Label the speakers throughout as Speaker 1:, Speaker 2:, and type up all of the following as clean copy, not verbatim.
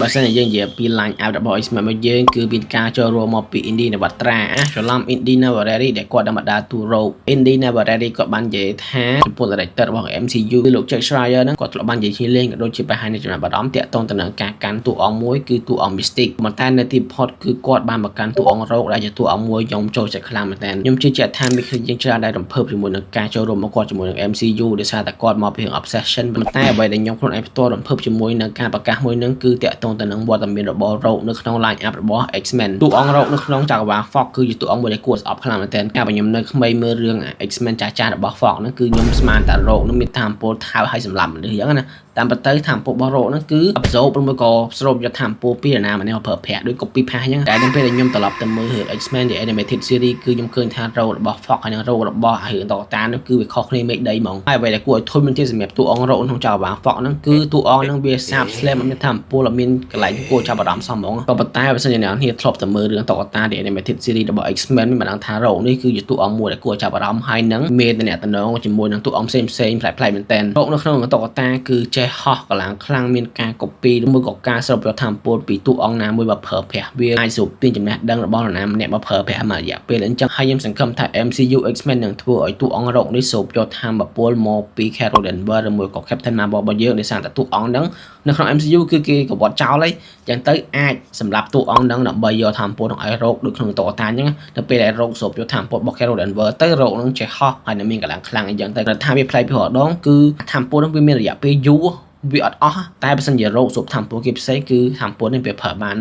Speaker 1: បើសិនជាយើងនិយាយពី line up របស់ X-Men របស់យើងគឺមានការចូលរួមមកពី Indy Navarra ច្រឡំ Indy Navarra ដែលគាត់បានមកដើរតួរ៉ូ Indy Navarra គាត់បាននិយាយថាចំពោះ director របស់ MCU គឺលោក Jack Schreier ហ្នឹងគាត់ធ្លាប់បាននិយាយជាលេងក៏ដូចជាបង្ហាញនៅចំណាប់អារម្មណ៍តាក់ទងទៅនឹងការកាន់តួអង្គមួយគឺតួអង្គ Mystic ប៉ុន្តែនៅទីបំផុតគឺគាត់បានមកកាន់តួអង្គរ៉ូដែលជាតួអង្គមួយខ្ញុំចូលចិត្តខ្លាំងមែនទែនខ្ញុំជឿជាក់ថាមានគ្នាយើងច្រើនដែលរំភើបជាមួយនឹងការចូលរួមរបស់គាត់ជាមួយនឹង MCU ដោយសារតែគាត់មកពីរឿង obsession ប៉ុន្តែអ្វីដែលខ្ញុំខ្លួនឯងផ្ទាល់រំភើបជាមួយនឹងការប្រកាសមួយហ្នឹងគឺតាក់ទងទៅនឹងវត្តមានរបស់ Rogue នៅក្នុង line up របស់ X-Men តួអង្គ Rogue នៅក្នុងចក្រវាឡ Fox គឺជាតួអង្គមួយដែលគួរស្អប់ខ្លាំងមែនទែនកាលពីខ្ញុំនៅក្មេងមើលរឿង X-Men ចាស់ៗរបស់ Fox ហ្នឹងគឺខ្ញុំស្មានតែ Rogue នឹងមានថាមពលថើបឲ្យសម្លាប់មនុស្សអញ្ចឹងណាតាមពិតទៅថាមពលរបស់ Rogue ហ្នឹងគឺ absorb ឬមួយក៏ស្រូបយកថាមពលពីណាម្នាក់មកប្រើប្រាស់ដោយ copy paste អញ្ចឹងតែនៅពេលដែលខ្ញុំត្រឡប់ទៅមើលរឿង X-Men The Animated Series គឺខ្ញុំឃើញថា Rogue របស់ Fox ហើយនិង Rogue របស់រឿងតកតានោះគឺវាខុសគ្នាមេឃដីហ្មងហើយអ្វីដែលគួរឲ្យធុញមែនទេសម្រាប់តួអង្គ Rogue ក្នុងចក្រវាឡ Fox ហ្នឹងគឺតួអង្គហ្នឹងវាសាបស្លែមអត់មានថាមពលអត់មានកន្លែងគួរចាប់អារម្មណ៍សោះហ្មងក៏ប៉ុន្តែបើសិនជាអ្នកនរធ្លាប់តែមើលរឿងតកតា The Animated Series របស់ X-Men មានបានដឹងថា Rogue នេះគឺជាតួអង្គមួយដែលគួរចាប់អារម្មណ៍ហើយនឹងមានតំណែងជាមួយនឹងតួអង្គផ្សេងៗប្លែកៗមែនទែន Rogue នៅក្នុងតកតាគឺចេះហោះកលាំងខ្លាំងមានការ copy ឬមួយក៏ការស្រូបយកថាមពលពីតួអង្គណាមួយមកប្រើប្រាស់វាអាចស្រូបទាញចំណេះដឹងរបស់នរណាម្នាក់មកប្រើប្រាស់មករយៈពេលអញ្ចឹងហើយខ្ញុំសង្ឃឹមថា MCU X-Men នឹងធ្វើឲ្យតួអង្គ Rogue នេះស្រូបយកថាមពលមកពី Carol Danvers ឬមួយក៏ Captain Marvel របស់យើងដោយសារតែតួអង្គហ្នឹងនៅក្នុង MCU គឺគេកវត្តចោលហើយអញ្ចឹងទៅអាចសម្រាប់តួអង្គហ្នឹងដើម្បីយកថាមពលនឹងឲ្យ Rogue ដូចក្នុងតកតាអញ្ចឹងទៅពេលដែល Rogue ស្រូបយកថាមពលរបស់ Carol Danvers ទៅ Rogue នឹងចេះហោះហើយនឹងមានកម្លាំងខ្លាំងអញ្ចឹងទៅថាវាប្លែកពីរដងគឺថាមពលហ្នឹងវាមានរយៈពេលយូរវាអត់អស់តែបើសិនជារោគស្រូបថាមពលគេផ្សេងគឺថាមពលនេះវាប្រើបាន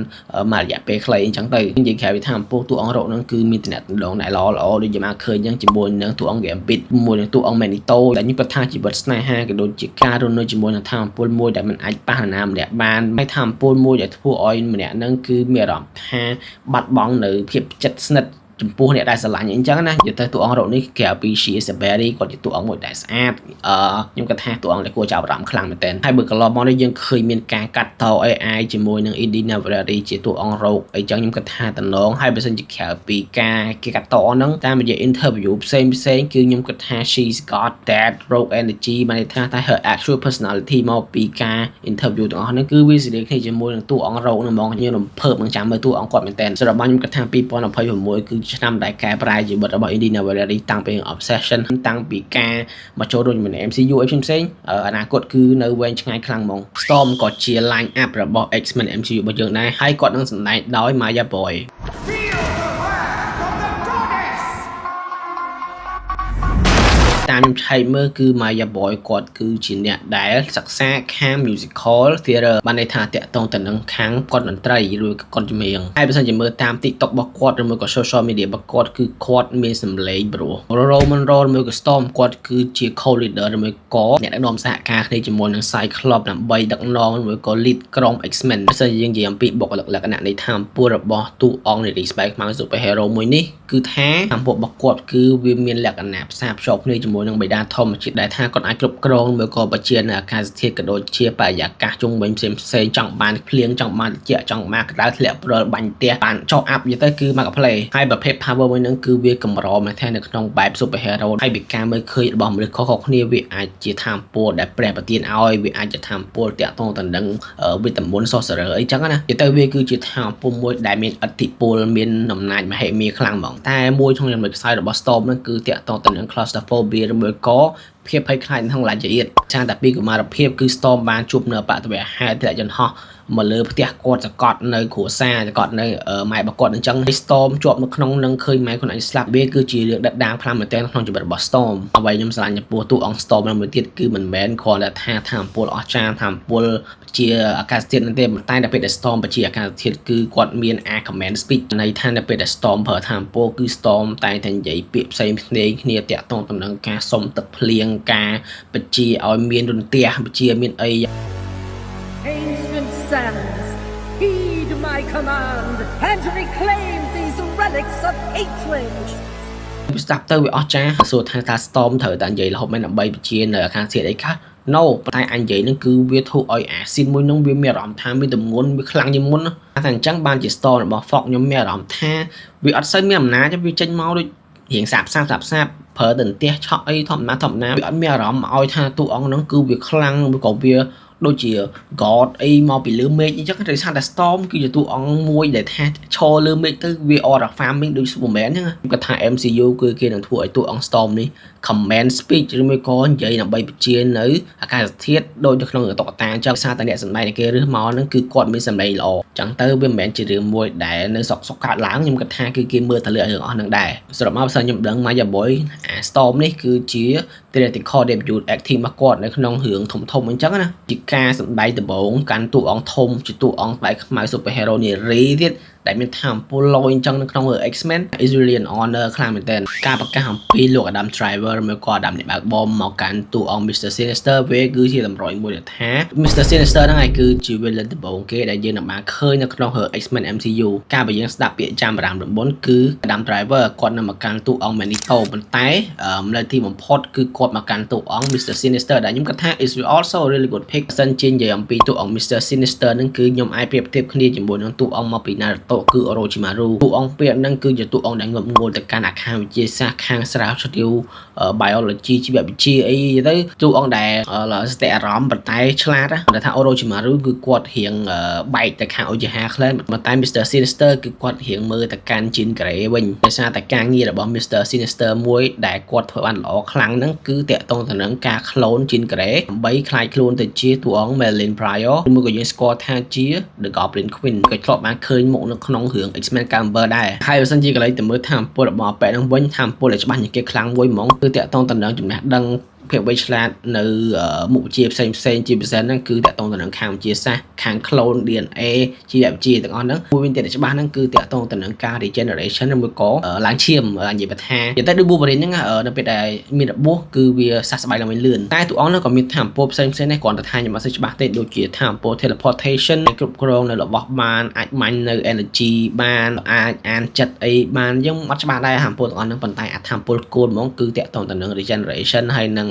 Speaker 1: មួយរយៈពេលខ្លីអញ្ចឹងទៅនិយាយក្រៅពីថាមពលតួអង្គរោគហ្នឹងគឺមានតំណែងដែលល្អដូចយើងមកឃើញអញ្ចឹងជាមួយនឹងតួអង្គ Gambit ជាមួយនឹងតួអង្គ Magneto ដែលនេះគាត់ថាជីវិតស្នេហាក៏ដូចជាការរស់នៅជាមួយនឹងថាមពលមួយដែលមិនអាចប៉ះនរណាម្នាក់បានហើយថាមពលមួយដែលធ្វើឲ្យម្នាក់ហ្នឹងគឺមានអារម្មណ៍ថាបាត់បង់នៅភាពជិតស្និទ្ធចំពោះអ្នកដែលស្រឡាញ់អញ្ចឹងណានិយាយទៅតួអង្គរ៉ូនេះក្រៅពី She is a Berry គាត់ជាតួអង្គមួយដែលស្អាតខ្ញុំគិតថាតួអង្គដែលគួរចាប់អារម្មណ៍ខ្លាំងមែនទែនហើយបើកន្លងមកនេះយើងឃើញមានការកាត់ត AI ជាមួយនឹង Indy Navarra ជាតួអង្គរ៉ូអីចឹងខ្ញុំគិតថាតំណងហើយបើសិនជាក្រៅពីការគេកាត់តហ្នឹងតាមរយៈ interview ផ្សេងគឺខ្ញុំគិតថា she's got that rogue energy បានន័យថាតែ her actual personality មកពីការ interview ទាំងអស់ហ្នឹងគឺវាសេរីគ្នាជាមួយនឹងតួអង្គរ៉ូហ្នឹងហ្មងខ្ញុំរំភើបនឹងចាំមើលតួអង្គគាត់មែនទែនសម្រាប់ខ្ញុំគិតថា2026គឺឆ្នាំដែលកែប្រែជីវិតរបស់ Indy Navarra តាំងពី obsession តាំងពីការមកចូលរួមជាមួយ MCU អីផ្សេងៗអនាគតគឺនៅវែងឆ្ងាយខ្លាំងហ្មង Storm ក៏ជា line up របស់ X-Men MCU របស់យើងដែរហើយគាត់នឹងសម្ដែងដោយ Maya Boyតាមខ្ញុំឆែកមើលគឺ Maya Boy គាត់គឺជាអ្នកដែលសិក្សាខាង musical theater បានន័យថាតាក់ទងទៅនឹងខាងគាត់តន្ត្រីឬក៏គាត់ចម្រៀងហើយបើសិនជាមើលតាម TikTok របស់គាត់ឬមួយក៏ social media របស់គាត់គឺគាត់មានសម្លេងប្រួស Roman Roll មួយក៏ Storm គាត់គឺជា co-leader ឬមួយក៏អ្នកដឹកនាំសហការគ្នាជាមួយនឹង Cyclops ដើម្បីដឹកនាំឬមួយក៏ lead ក្រុម X-Men បើសិនជាយើងនិយាយអំពីបុគ្គលិកលក្ខណៈនៃថាមពលរបស់តួអង្គនារីស្បែកខ្មៅ superhero មួយនេះគឺថាថាមពលរបស់គាត់គឺវាមានលក្ខណៈផ្សារភ្ជាប់គ្នាជាមួយនឹងបិតាធម្មជាតិដែលថាគាត់អាចគ្រប់គ្រងឬក៏បជានៅអាកាសធាតុក៏ដូចជាបរិយាកាសជុំវិញផ្សេងចង់បានភ្លៀងចង់បានត្រជាក់ចង់បានក្តៅធ្លាក់ព្រិលបាញ់ផ្ទះបានចោះអាប់និយាយទៅគឺ Marketplay ហើយប្រភេទ power មួយហ្នឹងគឺវាកម្រមែនទេនៅក្នុងបែប superhero ហើយពីការមើលឃើញរបស់មនុស្សខុសៗគ្នាវាអាចជាថាមពលដែលព្រះប្រទានឲ្យវាអាចជាថាមពលតាក់ទងទៅនឹងវិតាមុន sorcerer អីចឹងណានិយាយទៅវាគឺជាថាមពលមួយដែលមានឥទ្ធិពលមានអំណាចមហិមាខ្លាំងហ្មងតែមួយក្នុងចំណុចខ្សោយរបស់ Storm ហ្នឹងគឺតាក់ទងទៅនឹង claustrophobia ឬមួយក៏ភាពភ័យខ្លាចក្នុងឡានចរិតចាំតែពីកុមារភាពគឺ Storm បានជួបនៅបតវហេតុធ្លាក់យន្តហោះមកលើផ្ទះគាត់សកត់នៅគ្រួសារសកត់នៅម៉ែរបស់គាត់អញ្ចឹងហើយ Storm ជាប់នៅក្នុងនឹងឃើញម៉ែខ្លួនឯងស្លាប់វាគឺជារឿងដិតដាមខ្លាំងមែនទែនក្នុងជីវិតរបស់ Storm អ្វីខ្ញុំស្រឡាញ់ចំពោះតួអង្គ Storm មួយទៀតគឺមិនមែនគ្រាន់តែថាមពលអស្ចារ្យថាមពលជាអាកាសធាតុនោះទេតែដល់ពេលដែល Storm ជាអាកាសធាតុគឺគាត់មាន command speech ន័យថានៅពេលដែល Storm ប្រើថាមពលគឺ Storm តែងតែនិយាយពាក្យផ្សេងគ្នាតាក់ទងទៅនឹងការសុំទឹកភ្លៀងការបញ្ជាឲ្យមានរន្ទះបញ្ជាមានអី
Speaker 2: Ancient sands, heed my command and reclaim these relics of hatred.
Speaker 1: ស្ដាប់ទៅវាអស្ចារ្យសួរថា Storm ត្រូវតែនិយាយរហូតមែនដើម្បីបញ្ជានៅអាកាសធាតុអីខ្លះ No ប៉ុន្តែអញនិយាយនឹងគឺវាធ្វើឲ្យអាស៊ីនមួយនឹងវាមានអារម្មណ៍ថាមានទម្ងន់វាខ្លាំងជាងមុនតែអញ្ចឹងបានជា Storm របស់ Fox ខ្ញុំមានអារម្មណ៍ថាវាអត់សូវមានអំណាចវាចេញមកដូចរៀងសាបប្រើទៅផ្ទះឆក់អីធម្មតាវាអត់មានអារម្មណ៍ឲ្យថាតួអង្គហ្នឹងគឺវាខ្លាំងឬក៏វា ដូចជា God អីមកពីលើមេឃអញ្ចឹងដោយសារតែ Storm គឺជាតួអង្គមួយដែលថាឈរលើមេឃទៅវា aura farming ដូច Superman អញ្ចឹងគាត់ថា MCU គឺគេនឹងធ្វើឲ្យតួអង្គ Storm នេះ command speech ឬមួយក៏និយាយដើម្បីបញ្ជានៅអាកាសធាតុដូចនៅក្នុងតុក្កតាអញ្ចឹងសារតែអ្នកសម្ដែងដែលគេរើសមកហ្នឹងគឺគាត់មានសម្លេងល្អអញ្ចឹងទៅវាមិនមែនជារឿងមួយដែលនៅសុកកើតឡើងខ្ញុំគិតថាគឺគេមើលទៅលើរឿងអស់ហ្នឹងដែរសរុបមកបើសិនខ្ញុំដឹង Maya Boy Storm នេះគឺជា theatrical debut acting របស់គាត់នៅក្នុងរឿងធំអញ្ចឹងណាជាការសម្ដែងដំបូងកាន់តួអង្គធំជាតួអង្គបែបខ្មៅ superhero នារីទៀតដែលមានថាមពលលយអញ្ចឹងនៅក្នុង X-Men is really an honor ខ្លាំងមែនទែនការប្រកាសអំពីលោក Adam Driver មកក៏ Adam អ្នកបើកបរមកកាន់តួអង្គ Mr. Sinister វាគឺជាតម្រុយមួយដែលថា Mr. Sinister ហ្នឹងឯងគឺជា villain ដំបូងគេដែលយើងនឹងបានឃើញនៅក្នុង X-Men MCU ការបើយើងស្ដាប់ពាក្យចាំ5 9គឺ Adam Driver គាត់នឹងមកកាន់តួអង្គ Magneto ប៉ុន្តែនៅទីបំផុតគឺគាត់មកកាន់តួអង្គ Mr. Sinister ដែលខ្ញុំគិតថា is also a really good pick សិនជានិយាយអំពីតួអង្គ Mr. Sinister ហ្នឹងគឺខ្ញុំអាចប្រៀបធៀបគ្នាជាមួយនឹងតួអង្គមកពី Naruto គឺ Orochimaru តួអង្គពាក្យហ្នឹងគឺជាតួអង្គដែលងប់ងល់ទៅកាន់អាខាងវិទ្យាសាស្ត្រខាងស្រាវជ្រាវ biology ជីវវិទ្យាអីទៅតួអង្គដែលស្ទាក់អារម្មណ៍ប៉ុន្តែឆ្លាតតែថា Orochimaru គឺគាត់រៀងបែកទៅខាង Uchiha ខ្លះប៉ុន្តែ Mr. Sinister គឺគាត់រៀងមើលទៅកាន់ Jean Grey វិញដោយសារតែការងាររបស់ Mr. Sinister មួយដែលគាត់ធ្វើបានល្អខ្លាំងហ្នឹងគឺតាក់ទងទៅនឹងការ clone Jean Grey ដើម្បីខ្លាយខ្លួនទៅជាតួអង្គ Madeline Pryor ឬមួយក៏យើងស្គាល់ថាជា The Goblin Queen ក៏ធ្លាប់បានឃើញមុខនៅក្នុងរឿង X-Men Camber ដែរហើយបើសិនជាកន្លែងទៅមើលថាមពលរបស់ប៉ែហ្នឹងវិញថាមពលដែលច្បាស់ជាងគេខ្លាំងមួយហ្មងគឺតាក់ទងទៅនឹងចំណេះដឹងភាពវៃឆ្លាតនៅមុខវិជ្ជាផ្សេងជាពិសេសហ្នឹងគឺតាក់ទងទៅនឹងខាងវិទ្យាសាស្ត្រខាង clone DNA ជីវវិទ្យាទាំងអស់ហ្នឹងមួយវិញទៀតច្បាស់ហ្នឹងគឺតាក់ទងទៅនឹងការ regeneration ឬមួយក៏ឡើងឈាមនិយាយថានិយាយទៅដូច Wolverine ហ្នឹងនៅពេលដែលមានរបួសគឺវាសះស្បើយឡើងវិញលឿនតែតួអង្គហ្នឹងក៏មានថាមពលផ្សេងនេះគ្រាន់តែថាខ្ញុំអត់សូវច្បាស់ទេដូចជាថាមពល teleportation គ្រប់គ្រងនៅរបស់បានអាចមាញ់នៅ energy បានអាចអានចិត្តអីបានយើងអត់ច្បាស់ដែរថាមពលទាំងអស់ហ្នឹងប៉ុន្តែអាថាមពលគោលហ្មងគឺតាក់ទងទៅនឹង regeneration ហើយនឹង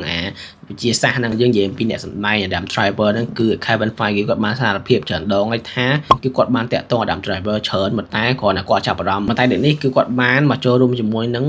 Speaker 1: វិទ្យាសាស្ត្រហ្នឹងយើងនិយាយពីអ្នកសម្ដែង Adam Driver ហ្នឹងគឺ Kevin Feige គាត់បានសារភាពច្រើនដងឲ្យថាគឺគាត់បានតាក់ទង Adam Driver ច្រើនប៉ុន្តែគ្រាន់តែគាត់ចាប់អារម្មណ៍ប៉ុន្តែនេះគឺគាត់បានមកចូលរួមជាមួយនឹង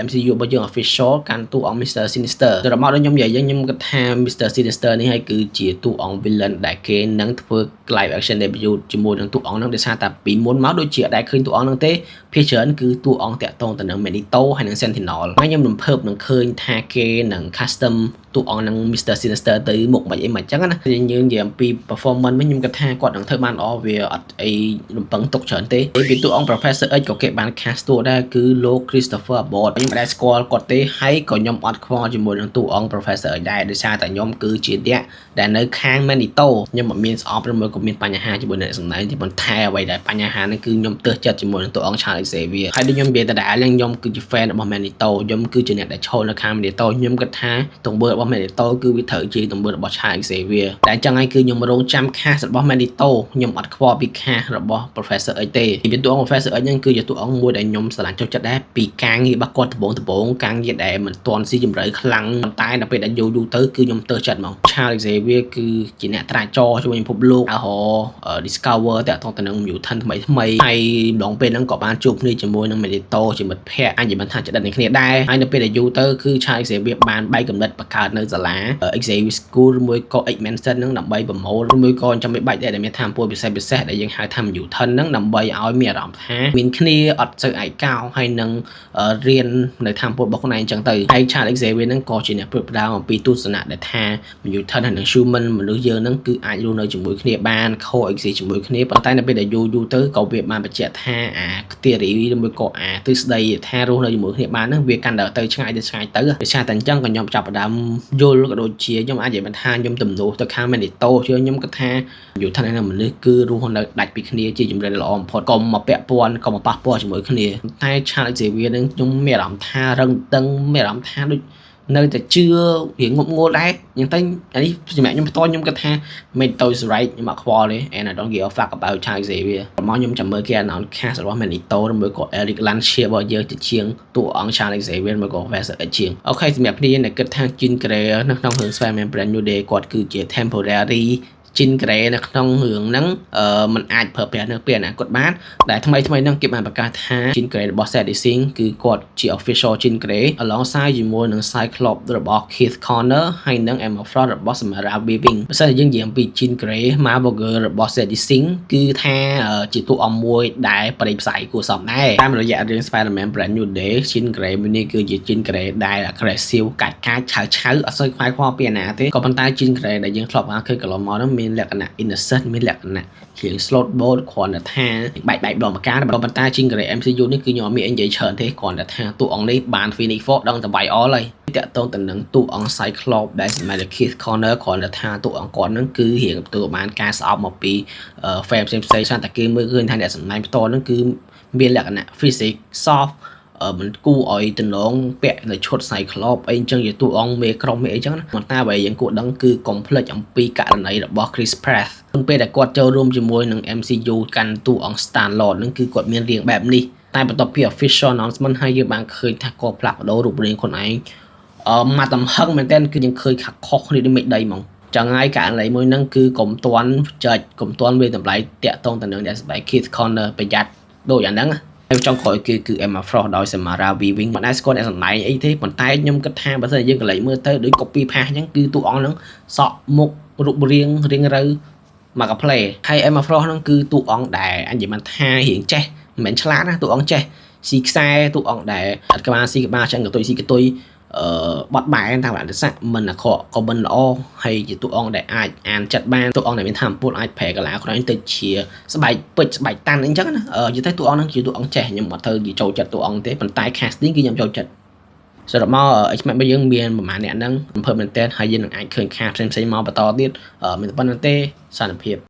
Speaker 1: MCU របស់យើង official កាន់តួអង្គ Mr. Sinister ទៅដល់មកដល់ខ្ញុំនិយាយខ្ញុំគិតថា Mr. Sinister នេះហើយគឺជាតួអង្គ villain ដែលគេនឹងធ្វើ live action debut ជាមួយនឹងតួអង្គហ្នឹងដោយសារតែពីមុនមកដូចជាអត់ដែលឃើញតួអង្គហ្នឹងទេភាគច្រើនគឺតួអង្គតាក់ទងទៅនឹង Magneto ហើយនឹង Sentinel ហើយខ្ញុំរំភើបនឹងឃើញថាគេនឹង custom តួអង្គនឹង Mr. Sinister ទៅមុខមិនអីមិនចឹងណាយើងនិយាយអំពី performance វិញខ្ញុំគិតថាគាត់នឹងធ្វើបានល្អវាអត់អីរំពឹងទុកច្រើនទេពីតួអង្គ Professor X ក៏គេបាន cast តួដែរគឺលោក Christopher Abbott ខ្ញុំមិនដែលស្គាល់គាត់ទេហើយក៏ខ្ញុំអត់ខ្វល់ជាមួយនឹងតួអង្គ Professor X ដែរដោយសារតែខ្ញុំគឺជាអ្នកដែលនៅខាង Magneto ខ្ញុំមិនមានស្អប់ឬមួយក៏មានបញ្ហាជាមួយអ្នកសម្ដែងទីប៉ុន្តែអ្វីដែលបញ្ហានេះគឺខ្ញុំទើសចិត្តជាមួយនឹងតួអង្គ Charles Xavier ហើយដូចខ្ញុំនិយាយដដែលខ្ញុំគឺជា fan របស់ Magneto ខ្ញុំគឺជាអ្នកដែលឈរនៅខាង Magneto ខ្ញុំគិតថាទង្វើរបស់ Magneto គឺវាត្រូវជាទង្វើរបស់ Charles Xavier តែអញ្ចឹងហើយគឺខ្ញុំរងចាំ cast របស់ Magneto ខ្ញុំអត់ខ្វល់ពី cast របស់ Professor X ទេពីតួអង្គ Professor X ហ្នឹងគឺជាតួអង្គមួយដែលខ្ញុំស្រឡាញ់ចូលចិត្តដែរពីការងាររបស់គាត់ដំបូងការងារដែលមិនទាន់ស៊ីជម្រៅខ្លាំងប៉ុន្តែដល់ពេលដែលយូរទៅគឺខ្ញុំទើសចិត្តហ្មង Charles Xavier គឺជាអ្នកត្រាច់ចរជាមួយពិភពលោកអរ discover តាក់ទងទៅនឹង mutant ថ្មីហើយម្ដងពេលហ្នឹងក៏បានជួបគ្នាជាមួយនឹង Magneto ជាមិត្តភក្តិអាចនិយាយថាចិត្តនឹងគ្នាដែរហើយនៅពេលដែលយូរទៅគឺ Charles Xavier បានបែកកំណត់បង្កើតនៅសាលា Xavier School ឬមួយក៏ X-Mansion ហ្នឹងដើម្បីប្រមូលឬមួយក៏ចាំបាច់ដែរដែលមានថាមពលពិសេសដែលយើងហៅថា mutant ហ្នឹងដើម្បីឲ្យមានអារម្មណ៍ថាមានគ្នាអត់សូវឯកោហើយនឹងរៀននៅថាមពលរបស់ខ្លួនឯងអញ្ចឹងទៅហើយ Charles Xavier ហ្នឹងក៏ជាអ្នកផ្ដួចផ្ដើមអំពីទស្សនៈដែលថា mutant ហើយនឹង human មនុស្សយើងហ្នឹងគឺអាចរស់នៅជាមួយគ្នាបាន coexist ជាមួយគ្នាប៉ុន្តែនៅពេលដែលយូរទៅក៏វាបានបញ្ជាក់ថាអា theory ឬមួយក៏អាទិសដីថារស់នៅជាមួយគ្នាបានហ្នឹងវាកាន់តែទៅឆ្ងាយទៅដោយសារតែអញ្ចឹងក៏ខ្ញុំចាប់ផ្ដើមយល់ក៏ដូចជាខ្ញុំអាចនិយាយបានថាខ្ញុំទំនួលទៅខាង Magneto ខ្ញុំគិតថាយុទ្ធនាមនុស្សគឺរស់នៅដាច់ពីគ្នាជាជំរឿនល្អបំផុតកុំមកពាក់ព័ន្ធកុំមកប៉ះពាល់ជាមួយគ្នាតែ Charles Xavier នឹងខ្ញុំមានអារម្មណ៍ថារឹងតឹងមានអារម្មណ៍ថាដូចនៅតែជឿរៀងងប់ងល់ដែរអញ្ចឹងទៅនេះសម្រាប់ខ្ញុំផ្ទាល់ខ្ញុំគិតថា Magneto is right ខ្ញុំអត់ខ្វល់ទេ and I don't give a fuck about Charles Xavier មកខ្ញុំចាំមើលគេ announce cast របស់ Magneto ឬមួយក៏ Eric Lanchier របស់យើងទៅជាងតួអង្គ Charles Xavier មួយក៏ Professor X ជាងអូខេសម្រាប់គ្នាដែលគិតថា Jean Grey នៅក្នុងរឿង Spider-Man Brand New Day គាត់គឺជា temporary Chin Grey នៅក្នុងរឿងហ្នឹងมันអាចប្រើប្រាស់នៅពេលអនាគតបានដែលថ្មីហ្នឹងគេបានប្រកាសថា Chin Grey របស់ Sadie Sink គឺគាត់ជា official Chin Grey alongside ជាមួយនឹង Cyclops របស់ Keith Connor ហើយនិង Emma Frost របស់ Samara Weaving បើសិនជាយើងនិយាយអំពី Chin Grey Marvel របស់ Sadie Sink គឺថាជាតួអង្គមួយដែលបរិផ្សាយគួរសមដែរតាមរយៈរឿង Spider-Man Brand New Day Chin Grey នេះគឺជា Chin Grey ដែល aggressive កាច់ឆៅអត់សូវខ្វាយខ្វល់ពីណាទេក៏ប៉ុន្តែ Chin Grey ដែលយើងធ្លាប់បានឃើញកន្លងមកហ្នឹងមានលក្ខណៈ innocent មានលក្ខណៈជាង slot boat គ្រាន់តែថាបែកដងម្កាក៏ប៉ុន្តែ Chin Grey MCU នេះគឺខ្ញុំអត់មាននិយាយច្រើនទេគ្រាន់តែថាតួអង្គនេះបាន Phoenix Force ដឹងតែបាយអល់ហើយតាក់ទងទៅនឹងតួអង្គ Cyclops ដែលសម្រាប់ Keith Connor គ្រាន់តែថាតួអង្គគាត់ហ្នឹងគឺរៀងទទួលបានការស្អប់មកពី fan ផ្សេងៗតែគេមើលឃើញថាអ្នកសម្ដែងផ្ទាល់ហ្នឹងគឺមានលក្ខណៈ physics soft មិនគួរឲ្យតំណងពាក់នៅឈុត Cyclops អីអញ្ចឹងជាតួអង្គមេក្រុមមេអីចឹងណាប៉ុន្តែអ្វីយើងគួរដឹងគឺកុំភ្លេចអំពីករណីរបស់ Chris Pratt ពេលដែលគាត់ចូលរួមជាមួយនឹង MCU កាន់តួអង្គ Star-Lord ហ្នឹងគឺគាត់មានរាងបែបនេះតែបន្ទាប់ពី official announcement ហើយយើងបានឃើញថាគាត់ផ្លាស់ប្ដូររូបរាងខ្លួនឯងមកតំហឹងមែនតើគឺយើងឃើញខាខុសគ្នាដូចមេដីហ្មងចឹងហើយករណីមួយហ្នឹងគឺកុំទាន់វាតម្លៃតាក់ទងទៅនឹងអ្នកស្បែក Keith Connor ប្រយ័ត្នដូចអាហ្នឹងហើយចុងក្រោយគឺ Emma Frost ដោយ Samara Weaving មិនដែលស្គាល់អ្នកសម្ដែងអីទេប៉ុន្តែខ្ញុំគិតថាបើសិនជាយើងកន្លែងមើលទៅដូច copy paste អញ្ចឹងគឺតួអង្គហ្នឹងសក់មុខរូបរាងរៅមកកាផ្លេហើយ Emma Frost ហ្នឹងគឺតួអង្គដែលអញនិយាយបានថារៀងចេះមិនមែនឆ្លាតណាតួអង្គចេះស៊ីខ្សែតួអង្គដែលអត់ក្បាលស៊ីក្បាលចឹងកតុយស៊ីកតុយបត់បែនតាមអន្តរស័ក្តិមិនអាក្រក់ក៏មិនល្អហើយជាតួអង្គដែលអាចអានចិត្តបានតួអង្គដែលមានធម៌ពលអាចប្រែកលាខ្លួនឯងទៅជាស្បែកពេជ្រស្បែកតាន់អីចឹងណានិយាយទៅតួអង្គហ្នឹងជាតួអង្គចេះខ្ញុំអត់ទៅនិយាយចូលចិត្តតួអង្គទេប៉ុន្តែ casting គឺខ្ញុំចូលចិត្តសរុបមក X-Men របស់យើងមានប្រហែលអ្នកហ្នឹងអំភើមែនតើហើយយើងនឹងអាចឃើញខាផ្សេងៗមកបន្តទៀតមានតែប៉ុណ្្នឹងទេសន្តិភាព